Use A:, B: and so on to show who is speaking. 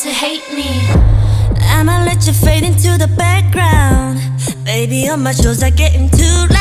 A: to hate me.
B: I'ma let you fade into the background. Baby, all my shows are getting too loud.